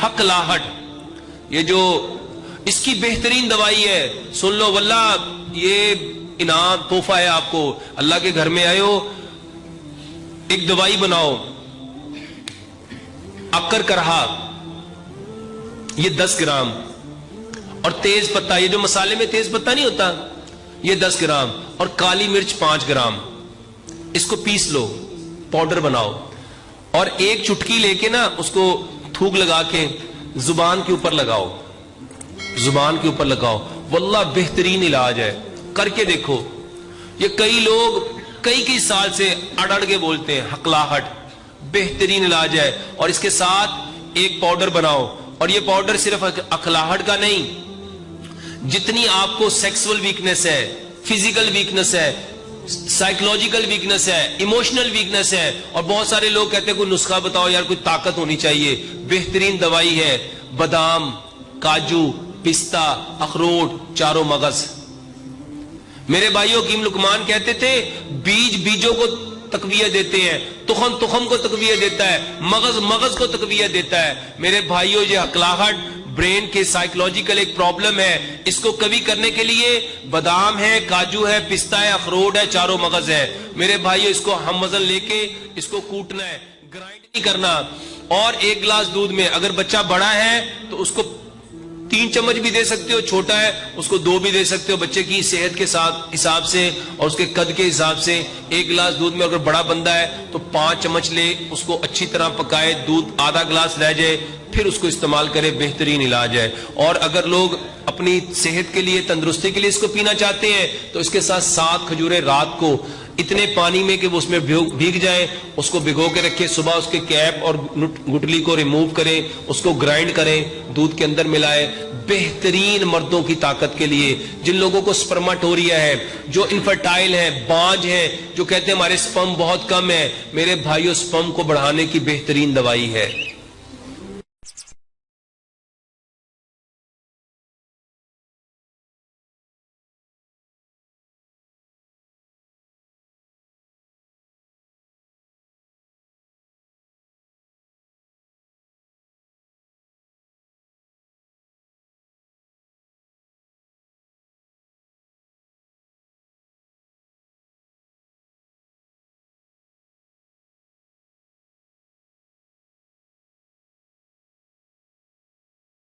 हकलाहट, ये जो इसकी बेहतरीन दवाई है, सुन लो वल्लाह ये इनाम तोहफा है आपको। अल्लाह के घर में आए हो, एक दवाई बनाओ, अक्कर करहा ये 10 ग्राम, और तेज पत्ता, ये जो मसाले में तेज पत्ता नहीं होता, ये 10 ग्राम, और काली मिर्च 5 ग्राम, इसको पीस लो, पाउडर बनाओ, और एक चुटकी लेके ना उसको थूक लगा के जुबान के ऊपर लगाओ, जुबान के ऊपर लगाओ, वल्लाह बेहतरीन इलाज है, करके देखो। ये कई लोग कई साल से अड़ के बोलते हैं, हकलाहट बेहतरीन इलाज है। और इसके साथ एक पाउडर बनाओ, और ये पाउडर सिर्फ हकलाहट का नहीं, जितनी आपको सेक्सुअल वीकनेस है, फिजिकल वीकनेस है, साइकोलॉजिकल वीकनेस है, इमोशनल वीकनेस है, और बहुत सारे लोग कहते हैं कोई नुस्खा बताओ यार, कोई ताकत होनी चाहिए, बेहतरीन दवाई है। बादाम, काजू, पिस्ता, अखरोट, चारों मगज। मेरे भाइयों कीम लुकमान कहते थे बीज बीजों को तकवीयत देते हैं, तुखम तुखम को तकवीयत देता है, मगज मगज को तकवीयत देता है। मेरे भाइयों ये हकलाहट ब्रेन के साइकोलॉजिकल एक प्रॉब्लम है, इसको कभी करने के लिए बादाम है, काजू है, पिस्ता है, अखरोट है, चारों मगज है। मेरे भाइयों इसको हम वजन लेके इसको कूटना है, ग्राइंड नहीं करना। और 1 गिलास दूध में, अगर बच्चा बड़ा है तो उसको 3 चम्मच भी दे सकते हो, छोटा है उसको 2 भी दे सकते हो, बच्चे की सेहत के साथ हिसाब से और उसके कद के हिसाब से। 1 गिलास दूध में अगर बड़ा बंदा है तो 5 चम्मच ले, उसको अच्छी तरह पकाए, दूध आधा गिलास रह जाए, फिर उसको इस्तेमाल करे, बेहतरीन इलाज है। और अगर लोग अपनी सेहत के लिए, तंदुरुस्ती के लिए इसको पीना चाहते हैं तो इसके साथ 7 खजूरें रात को इतने पानी में कि वो उसमें भीग जाए, उसको भिगो के रखे, सुबह उसके कैप और गुठली को रिमूव करें, उसको ग्राइंड करें, दूध के अंदर मिलाए। बेहतरीन मर्दों की ताकत के लिए, जिन लोगों को स्पर्माटोरिया है, जो इनफर्टाइल है, बांझ है, जो कहते हैं हमारे स्पर्म बहुत कम है, मेरे भाइयों स्पर्म को बढ़ाने की बेहतरीन दवाई है।